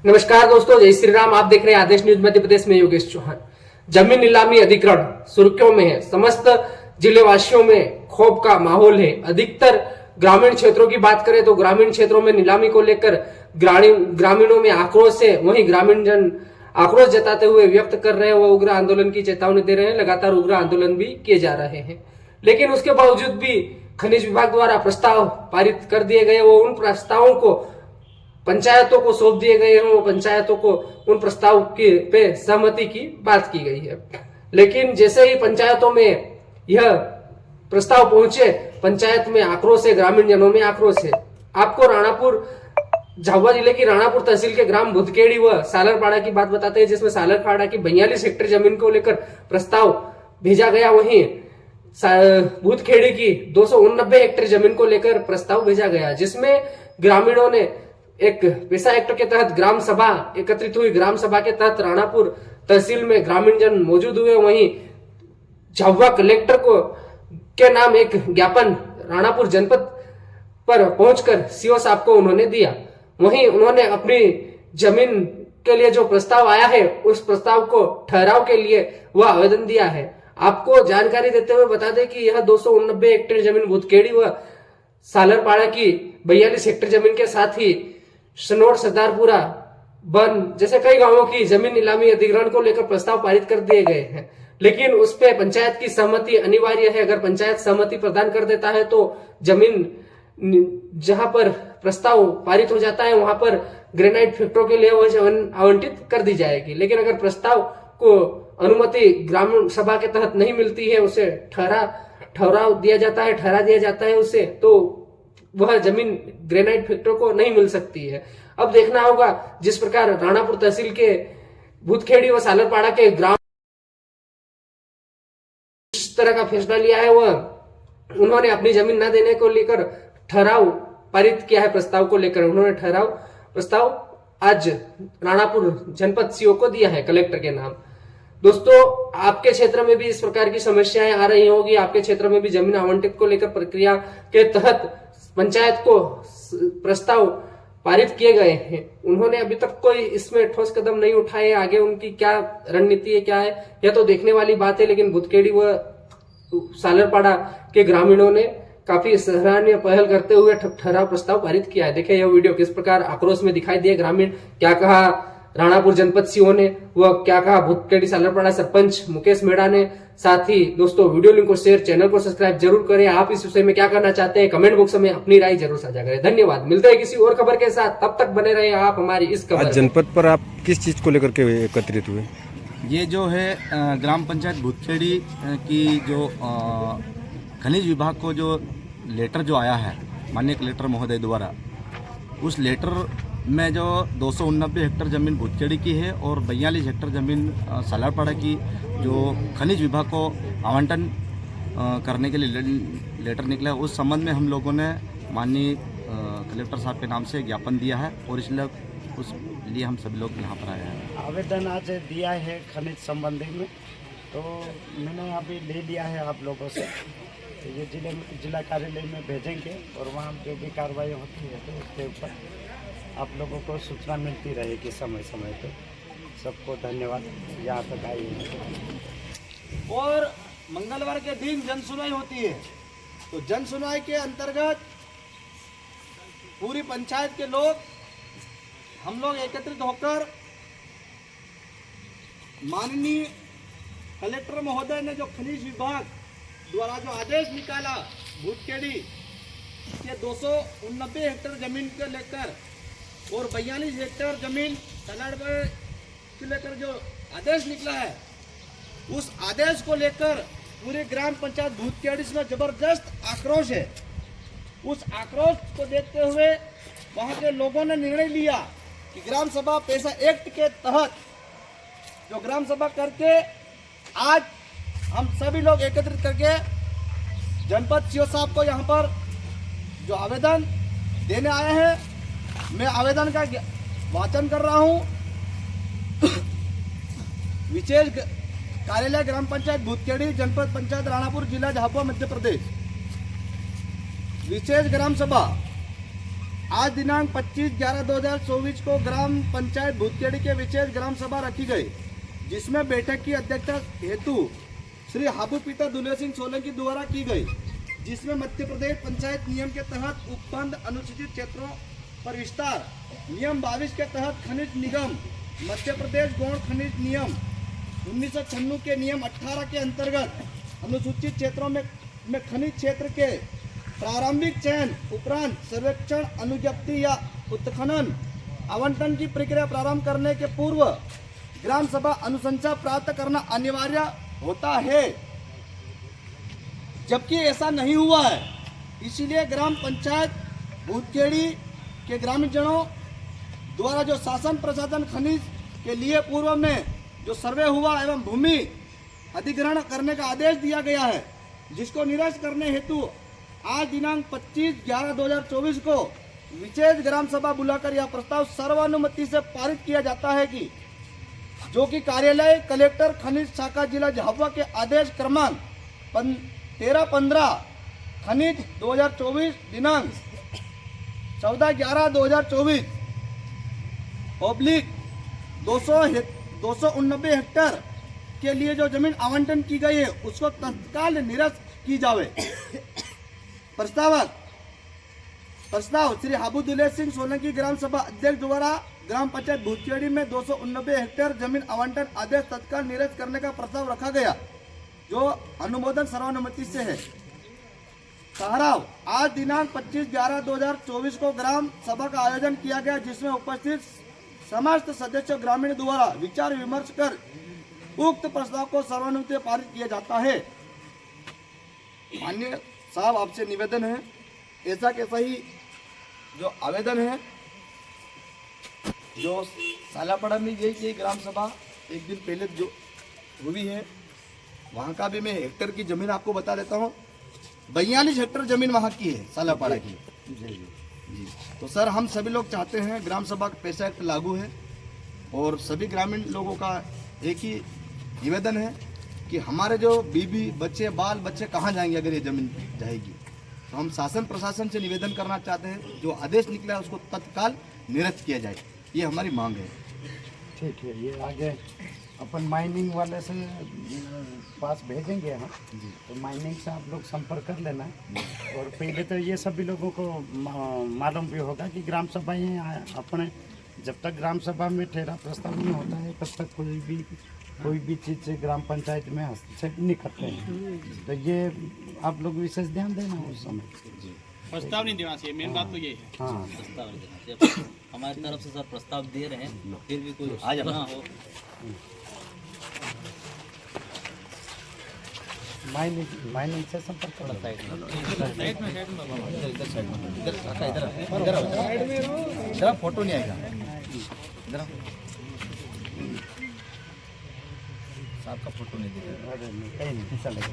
नमस्कार दोस्तों, जय श्री राम। आप देख रहे हैं आदेश न्यूज मध्य प्रदेश में योगेश चौहान। जमीन नीलामी अधिग्रहण सुर्खियों में है। समस्त जिलेवासियों में क्षोभ का माहौल है। अधिकतर ग्रामीण क्षेत्रों की बात करें तो ग्रामीण क्षेत्रों में नीलामी को लेकर ग्रामीणों में आक्रोश है। वहीं ग्रामीण जन आक्रोश जताते हुए व्यक्त कर रहे हैं, वो उग्र आंदोलन की चेतावनी दे रहे हैं। लगातार उग्र आंदोलन भी किए जा रहे हैं, लेकिन उसके बावजूद भी खनिज विभाग द्वारा प्रस्ताव पारित कर दिए गए। वो उन प्रस्तावों को पंचायतों को सौंप दिए गए हैं। वो पंचायतों को उन प्रस्ताव के पे सहमति की बात की गई है, लेकिन जैसे ही पंचायतों में यह प्रस्ताव पहुंचे, पंचायत में आक्रोश है, ग्रामीण जनों में आक्रोश है। आपको राणापुर झाबुआ जिले की राणापुर तहसील के ग्राम भूतखेड़ी व सालरपाड़ा की बात बताते हैं, जिसमें सालरपाड़ा की 42 हेक्टेयर जमीन को लेकर प्रस्ताव भेजा गया। वहीं भूतखेड़ी की 289 हेक्टेयर जमीन को लेकर प्रस्ताव भेजा गया, जिसमें ग्रामीणों ने एक पेशा एक्ट के तहत ग्राम सभा एकत्रित हुई। ग्राम सभा के तहत राणापुर तहसील में ग्रामीण जन मौजूद हुए। वहीं झाबुआ कलेक्टर को के नाम एक ज्ञापन राणापुर जनपद पर पहुंचकर सीओ साहब को उन्होंने दिया। वहीं उन्होंने अपनी जमीन के लिए जो प्रस्ताव आया है, उस प्रस्ताव को ठहराव के लिए वह आवेदन दिया है। आपको जानकारी देते हुए बता दें कि यह 289 हेक्टेयर जमीन भूतखेड़ी व सालरपाड़ा की 42 हेक्टेयर जमीन के साथ ही सनोट, सरदारपुरा, बन जैसे कई गांवों की जमीन नीलामी अधिग्रहण को लेकर प्रस्ताव पारित कर दिए गए हैं, लेकिन उस पे पंचायत की सहमति अनिवार्य है। अगर पंचायत सहमति प्रदान कर देता है तो जमीन जहां पर प्रस्ताव पारित हो जाता है वहां पर ग्रेनाइट फैक्ट्री के लिए वह आवंटित कर दी जाएगी। लेकिन अगर प्रस्ताव को अनुमति ग्रामीण सभा के तहत नहीं मिलती है, उसे ठहराव दिया जाता है, ठहरा दिया जाता है उसे, तो वह जमीन ग्रेनाइट फैक्ट्री को नहीं मिल सकती है। अब देखना होगा जिस प्रकार राणापुर तहसील के भूतखेड़ी व सालरपाड़ा के ग्राम इस तरह का फैसला लिया है, वह उन्होंने अपनी जमीन न देने को लेकर ठहराव पारित किया है। प्रस्ताव को लेकर उन्होंने प्रस्ताव आज राणापुर जनपद सीओ को दिया है कलेक्टर के नाम। दोस्तों, आपके क्षेत्र में भी इस प्रकार की समस्याएं आ रही होगी। आपके क्षेत्र में भी जमीन आवंटित को लेकर प्रक्रिया के तहत पंचायत को प्रस्ताव पारित किए गए हैं। उन्होंने अभी तक कोई इसमें ठोस कदम नहीं उठाए। आगे उनकी क्या रणनीति है, क्या है, यह तो देखने वाली बात है। लेकिन भूतखेड़ी व सालरपाड़ा के ग्रामीणों ने काफी सराहनीय पहल करते हुए ठहराव प्रस्ताव पारित किया है। देखिए यह वीडियो किस प्रकार आक्रोश में दिखाई दिए। ग्रामीण क्या कहा राणापुर जनपद सीओ ने, वह क्या कहा भूतखेड़ी सालरपाड़ा सरपंच मुकेश मेड़ा ने। साथ ही दोस्तों, वीडियो लिंक को शेयर, चैनल को सब्सक्राइब जरूर करें। आप इस विषय में क्या करना चाहते हैं कमेंट बॉक्स में अपनी राय जरूर साझा करें। धन्यवाद। मिलते हैं किसी और खबर के साथ, तब तक बने रहे आप हमारी इस खबर। आज जनपद पर आप किस चीज को लेकर के एकत्रित हुए? ये जो है ग्राम पंचायत भूतखेड़ी की जो खनिज विभाग को जो लेटर जो आया है माननीय कलेक्टर महोदय द्वारा, उस लेटर में जो 289 हेक्टेयर ज़मीन भूतखेड़ी की है और 42 हेक्टेयर ज़मीन सालरपाड़ा की जो खनिज विभाग को आवंटन करने के लिए लेटर निकला, उस संबंध में हम लोगों ने माननीय कलेक्टर साहब के नाम से ज्ञापन दिया है और इसलिए उस लिए हम सभी लोग यहाँ पर आए हैं। आवेदन आज दिया है खनिज संबंधी में, तो मैंने अभी ले लिया है आप लोगों से। तो ये जिला कार्यालय में भेजेंगे और वहाँ जो भी कार्रवाई होती है तो उसके ऊपर आप लोगों को सूचना मिलती रहेगी समय समय पे। सबको धन्यवाद यहाँ तक आई। और मंगलवार के दिन जन सुनवाई होती है, तो जन सुनवाई के अंतर्गत पूरी पंचायत के लोग हम लोग एकत्रित होकर माननीय कलेक्टर महोदय ने जो खनिज विभाग द्वारा जो आदेश निकाला भूतखेड़ी के 289 हेक्टेयर जमीन को लेकर और 42 हेक्टेयर जमीन सालरपाड़ा को लेकर जो आदेश निकला है, उस आदेश को लेकर पूरे ग्राम पंचायत भूतखेड़ी में जबरदस्त आक्रोश है। उस आक्रोश को देखते हुए वहां के लोगों ने निर्णय लिया कि ग्राम सभा पेशा एक्ट के तहत जो ग्राम सभा करके आज हम सभी लोग एकत्रित करके जनपद सीओ साहब को यहाँ पर जो आवेदन देने आए हैं, मैं आवेदन का वाचन कर रहा हूँ। विशेष कार्यालय ग्राम पंचायत भूतखेड़ी, जनपद पंचायत राणापुर, जिला झाबुआ, मध्य प्रदेश। विशेष ग्राम सभा आज दिनांक 25/11/2024 को ग्राम पंचायत भूतखेड़ी के विशेष ग्राम सभा रखी गई, जिसमें बैठक की अध्यक्षता हेतु श्री हाबू पिता दुल्हे सिंह सोलंकी द्वारा की गई, जिसमें मध्य प्रदेश पंचायत नियम के तहत उपबंध अनुसूचित क्षेत्रों पर विस्तार, नियम 22 के तहत खनिज निगम, मध्य प्रदेश गौण खनिज नियम 1996 के नियम 18 के अंतर्गत अनुसूचित क्षेत्रों में खनिज क्षेत्र के प्रारंभिक चयन उपरांत सर्वेक्षण, अनुज्ञप्ति या उत्खनन आवंटन की प्रक्रिया प्रारंभ करने के पूर्व ग्राम सभा अनुशंसा प्राप्त करना अनिवार्य होता है, जबकि ऐसा नहीं हुआ है। इसीलिए ग्राम पंचायत भूतखेड़ी के ग्रामीणजनों द्वारा जो शासन प्रशासन खनिज के लिए पूर्व में जो सर्वे हुआ एवं भूमि अधिग्रहण करने का आदेश दिया गया है, जिसको निरस्त करने हेतु आज दिनांक 25/11/2024 को विशेष ग्राम सभा बुलाकर यह प्रस्ताव सर्वानुमति से पारित किया जाता है कि जो कि कार्यालय कलेक्टर खनिज शाखा जिला झाबुआ के आदेश क्रमांक 1315 खनिज 2024 दिनांक 14/11/2024 ऑब्लिक 289 हेक्टेयर के लिए जो जमीन आवंटन की गई है उसको तत्काल निरस्त की जावे। प्रस्ताव श्री हाबू दुल्हे सिंह सोलंकी ग्राम सभा अध्यक्ष द्वारा ग्राम पंचायत भूतखेड़ी में 289 हेक्टेयर जमीन आवंटन आदेश तत्काल निरस्त करने का प्रस्ताव रखा गया, जो अनुमोदन सर्वानुमति से है। ठहराव आज दिनांक 25/11/2024 को ग्राम सभा का आयोजन किया गया, जिसमें उपस्थित समस्त सदस्यों ग्रामीण द्वारा विचार विमर्श कर उक्त प्रस्ताव को सर्वानुमति पारित किया जाता है। माननीय साहब, आपसे निवेदन है, ऐसा कैसा ही जो आवेदन है जो सालापाड़ा में यही ग्राम सभा एक दिन पहले जो हुई है, वहाँ का भी मैं हेक्टेयर की जमीन आपको बता देता हूँ। 42 हेक्टेयर जमीन वहाँ की है, सालापाड़ा की। जी, तो सर हम सभी लोग चाहते हैं, ग्राम सभा का पैसा एक्ट लागू है और सभी ग्रामीण लोगों का एक ही निवेदन है कि हमारे जो बीबी बच्चे बाल बच्चे कहाँ जाएंगे अगर ये जमीन जाएगी। तो हम शासन प्रशासन से निवेदन करना चाहते हैं, जो आदेश निकला है उसको तत्काल निरस्त किया जाए, ये हमारी मांग है। ठीक है, ये आगे अपन माइनिंग वाले से पास भेजेंगे हम, तो माइनिंग से आप लोग संपर्क कर लेना। और पहले तो ये सभी लोगों को मालूम भी होगा कि ग्राम सभाएं अपने जब तक ग्राम सभा में ठहरा प्रस्ताव नहीं होता है तब तक कोई भी चीज़ ग्राम पंचायत में हस्तक्षेप नहीं करते हैं। तो ये आप लोग विशेष ध्यान देना उस समय। प्रस्ताव नहीं देना चाहिए, मेन बात तो ये है। हाँ, प्रस्ताव नहीं देना चाहिए। हमारी तरफ से सर प्रस्ताव दे रहे हैं, फिर भी कोई आज ना हो। माइनिंग से संपर्क करना। जरा फोटो नहीं आएगा, जरा साहब का फोटो नहीं दिखेगा। अरे नहीं, कहीं नहीं चलेगा।